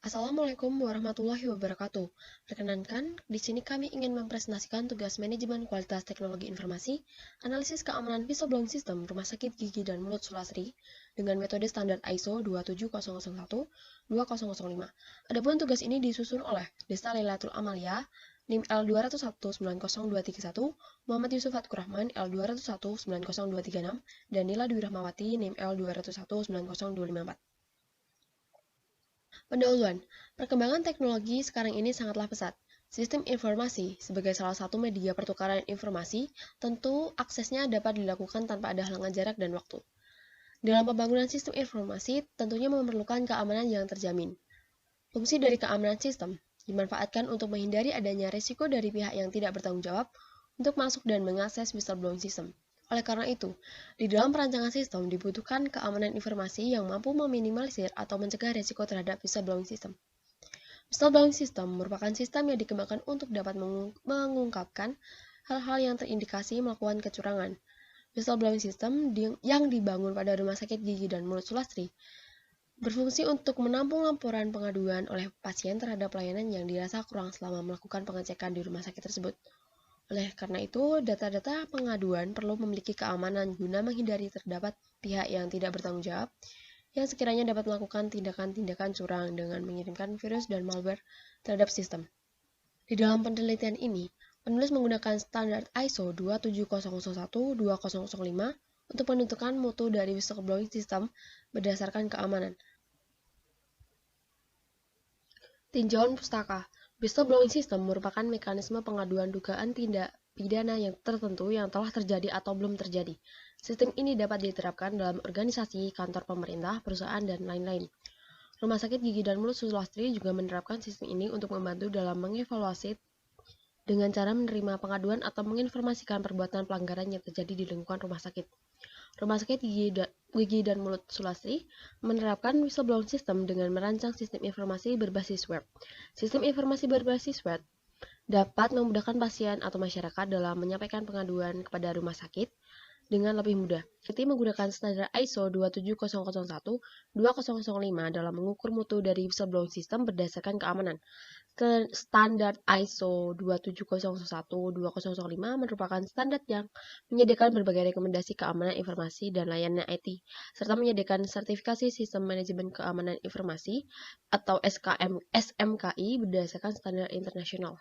Assalamualaikum warahmatullahi wabarakatuh. Perkenankan, di sini kami ingin mempresentasikan tugas manajemen kualitas teknologi informasi, analisis keamanan whistleblowing system Rumah Sakit Gigi dan Mulut Sulastri dengan metode standar ISO 27001 2005. Adapun tugas ini disusun oleh Desta Lailatul Amalia, NIM L201900231, Muhammad Yusuf Atkurrahman L201900236, dan Nila Dwi Rahmawati NIM L201900254. Pendahuluan, perkembangan teknologi sekarang ini sangatlah pesat. Sistem informasi sebagai salah satu media pertukaran informasi, tentu aksesnya dapat dilakukan tanpa ada halangan jarak dan waktu. Dalam pembangunan sistem informasi, tentunya memerlukan keamanan yang terjamin. Fungsi dari keamanan sistem dimanfaatkan untuk menghindari adanya risiko dari pihak yang tidak bertanggung jawab untuk masuk dan mengakses whistleblowing system. Oleh karena itu, di dalam perancangan sistem dibutuhkan keamanan informasi yang mampu meminimalisir atau mencegah risiko terhadap whistleblowing system. Whistleblowing system merupakan sistem yang dikembangkan untuk dapat mengungkapkan hal-hal yang terindikasi melakukan kecurangan. Whistleblowing system yang dibangun pada Rumah Sakit Gigi dan Mulut Sulastri berfungsi untuk menampung laporan pengaduan oleh pasien terhadap pelayanan yang dirasa kurang selama melakukan pengecekan di rumah sakit tersebut. Oleh karena itu, data-data pengaduan perlu memiliki keamanan guna menghindari terdapat pihak yang tidak bertanggung jawab yang sekiranya dapat melakukan tindakan-tindakan curang dengan mengirimkan virus dan malware terhadap sistem. Di dalam penelitian ini, penulis menggunakan standar ISO 27001-2005 untuk menentukan mutu dari whistleblowing system berdasarkan keamanan. Tinjauan pustaka. Whistleblowing system merupakan mekanisme pengaduan dugaan tindak pidana yang tertentu yang telah terjadi atau belum terjadi. Sistem ini dapat diterapkan dalam organisasi, kantor pemerintah, perusahaan, dan lain-lain. Rumah Sakit Gigi dan Mulut Sulastri juga menerapkan sistem ini untuk membantu dalam mengevaluasi dengan cara menerima pengaduan atau menginformasikan perbuatan pelanggaran yang terjadi di lingkungan rumah sakit. Rumah Sakit Gigi dan Mulut Sulastri menerapkan whistleblowing system dengan merancang sistem informasi berbasis web. Sistem informasi berbasis web dapat memudahkan pasien atau masyarakat dalam menyampaikan pengaduan kepada rumah sakit dengan lebih mudah. Seperti menggunakan standar ISO 27001-2005 dalam mengukur mutu dari whistleblowing system berdasarkan keamanan. Standar ISO 27001-2005 merupakan standar yang menyediakan berbagai rekomendasi keamanan informasi dan layanan IT, serta menyediakan sertifikasi sistem manajemen keamanan informasi atau SMKI berdasarkan standar internasional.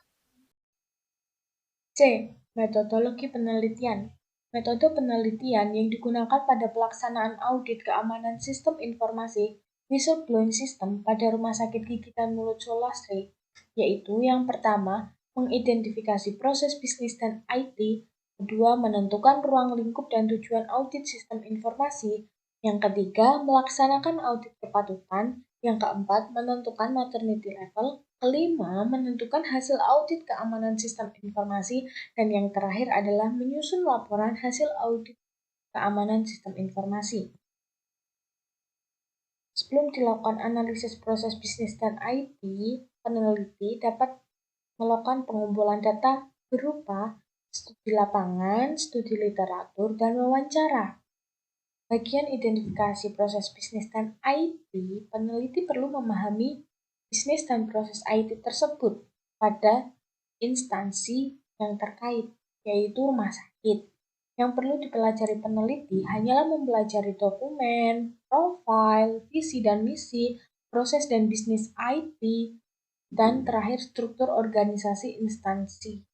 C. Metodologi penelitian. Metode penelitian yang digunakan pada pelaksanaan audit keamanan sistem informasi whistleblowing system pada Rumah Sakit Gigi dan Mulut Sulastri, yaitu yang pertama, mengidentifikasi proses bisnis dan IT, kedua, menentukan ruang lingkup dan tujuan audit sistem informasi, yang ketiga, melaksanakan audit kepatutan, yang keempat, menentukan maternity level, kelima, menentukan hasil audit keamanan sistem informasi, dan yang terakhir adalah menyusun laporan hasil audit keamanan sistem informasi. Sebelum dilakukan analisis proses bisnis dan IT, peneliti dapat melakukan pengumpulan data berupa studi lapangan, studi literatur, dan wawancara. Bagian identifikasi proses bisnis dan IT, peneliti perlu memahami bisnis dan proses IT tersebut pada instansi yang terkait, yaitu rumah sakit. Yang perlu dipelajari peneliti hanyalah mempelajari dokumen, profil, visi dan misi, proses dan bisnis IT, dan terakhir struktur organisasi instansi.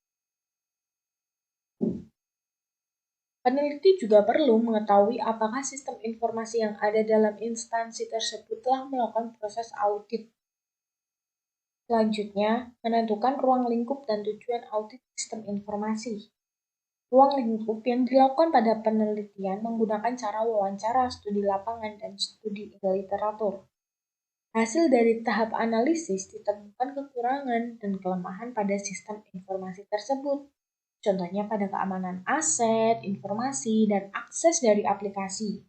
Peneliti juga perlu mengetahui apakah sistem informasi yang ada dalam instansi tersebut telah melakukan proses audit. Selanjutnya, menentukan ruang lingkup dan tujuan audit sistem informasi. Ruang lingkup yang dilakukan pada penelitian menggunakan cara wawancara, studi lapangan, dan studi literatur. Hasil dari tahap analisis ditemukan kekurangan dan kelemahan pada sistem informasi tersebut. Contohnya pada keamanan aset, informasi, dan akses dari aplikasi.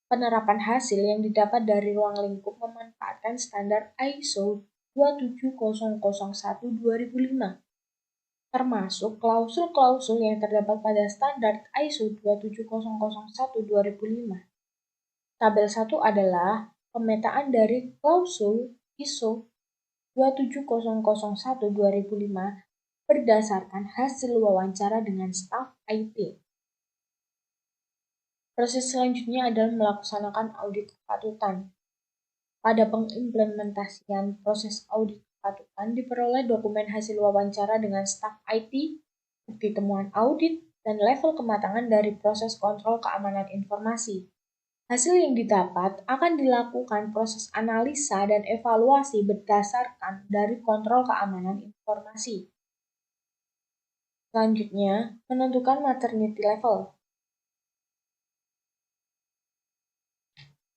Penerapan hasil yang didapat dari ruang lingkup memanfaatkan standar ISO 27001-2005, termasuk klausul-klausul yang terdapat pada standar ISO 27001-2005. Tabel 1 adalah pemetaan dari klausul ISO 27.001/2005 berdasarkan hasil wawancara dengan staf IT. Proses selanjutnya adalah melaksanakan audit kepatutan. Pada pengimplementasian proses audit kepatutan diperoleh dokumen hasil wawancara dengan staf IT, bukti temuan audit, dan level kematangan dari proses kontrol keamanan informasi. Hasil yang didapat akan dilakukan proses analisa dan evaluasi berdasarkan dari kontrol keamanan informasi. Selanjutnya, menentukan maternity level.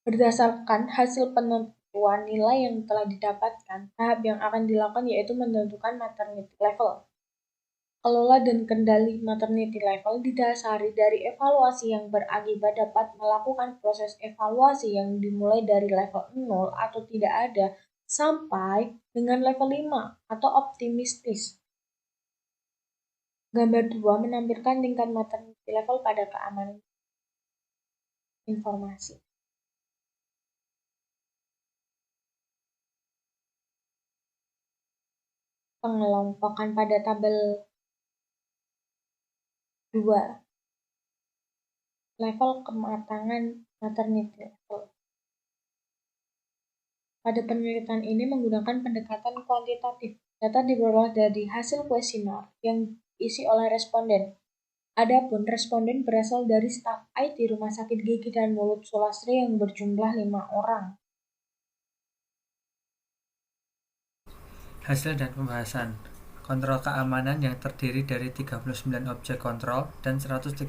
Berdasarkan hasil penentuan nilai yang telah didapatkan, tahap yang akan dilakukan yaitu menentukan maternity level. Kelola dan kendali maternity level didasari dari evaluasi yang berakibat dapat melakukan proses evaluasi yang dimulai dari level 0 atau tidak ada sampai dengan level 5 atau optimistis. Gambar 2 menampilkan tingkat maternity level pada keamanan informasi. Pengelompokan pada tabel 2. Level kematangan maternity level. Pada penelitian ini menggunakan pendekatan kuantitatif. Data diperoleh dari hasil kuesioner yang diisi oleh responden. Adapun responden berasal dari staf IT Rumah Sakit Gigi dan Mulut Sulastri yang berjumlah 5 orang. Hasil dan pembahasan. Kontrol keamanan yang terdiri dari 39 objek kontrol dan 133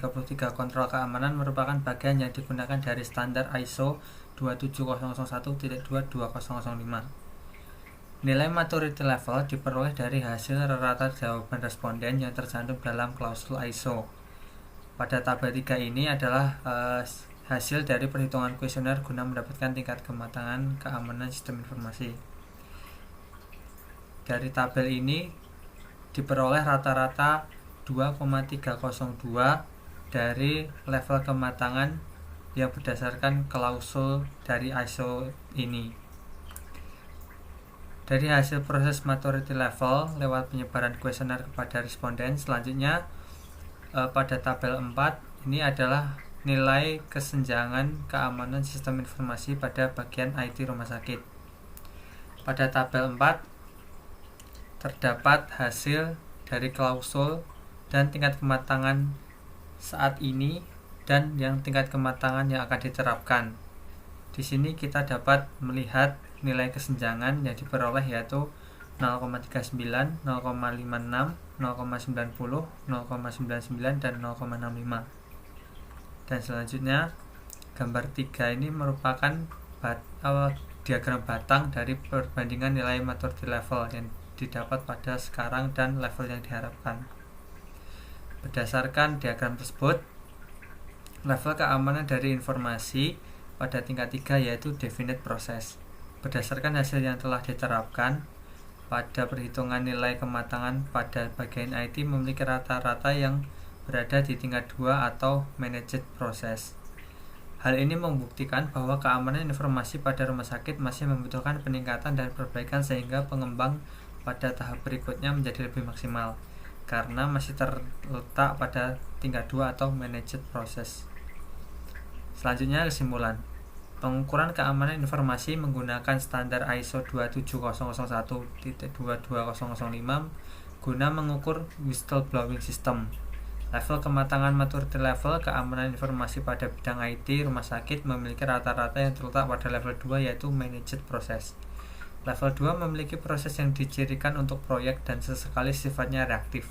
kontrol keamanan merupakan bagian yang digunakan dari standar ISO 27001-22005. Nilai maturity level diperoleh dari hasil rata jawaban responden yang tercantum dalam klausul ISO. Pada tabel 3 ini adalah hasil dari perhitungan kuesioner guna mendapatkan tingkat kematangan keamanan sistem informasi. Dari tabel ini diperoleh rata-rata 2,302 dari level kematangan yang berdasarkan klausul dari ISO ini. Dari hasil proses maturity level lewat penyebaran kuesioner kepada responden, selanjutnya pada tabel 4 ini adalah nilai kesenjangan keamanan sistem informasi pada bagian IT rumah sakit. Pada tabel 4 terdapat hasil dari klausul dan tingkat kematangan saat ini dan yang tingkat kematangan yang akan diterapkan. Di sini kita dapat melihat nilai kesenjangan yang diperoleh yaitu 0,39, 0,56, 0,90, 0,99 dan 0,65. Dan selanjutnya gambar 3 ini merupakan diagram batang dari perbandingan nilai maturity level yang didapat pada sekarang dan level yang diharapkan. Berdasarkan diagram tersebut, level keamanan dari informasi pada tingkat 3 yaitu definite process. Berdasarkan hasil yang telah diterapkan pada perhitungan nilai kematangan pada bagian IT memiliki rata-rata yang berada di tingkat 2 atau managed process. Hal ini membuktikan bahwa keamanan informasi pada rumah sakit masih membutuhkan peningkatan dan perbaikan sehingga pengembang pada tahap berikutnya menjadi lebih maksimal karena masih terletak pada tingkat 2 atau managed process. Selanjutnya kesimpulan. Pengukuran keamanan informasi menggunakan standar ISO 27001-22005 guna mengukur whistleblowing system. Level kematangan maturity level keamanan informasi pada bidang IT rumah sakit memiliki rata-rata yang terletak pada level 2 yaitu managed process. Level 2 memiliki proses yang dicirikan untuk proyek dan sesekali sifatnya reaktif.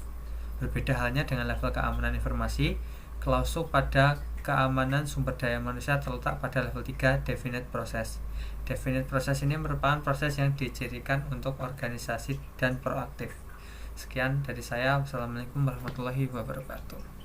Berbeda halnya dengan level keamanan informasi, klausul pada keamanan sumber daya manusia terletak pada level 3 definite process. Definite process ini merupakan proses yang dicirikan untuk organisasi dan proaktif. Sekian dari saya. Wassalamualaikum warahmatullahi wabarakatuh.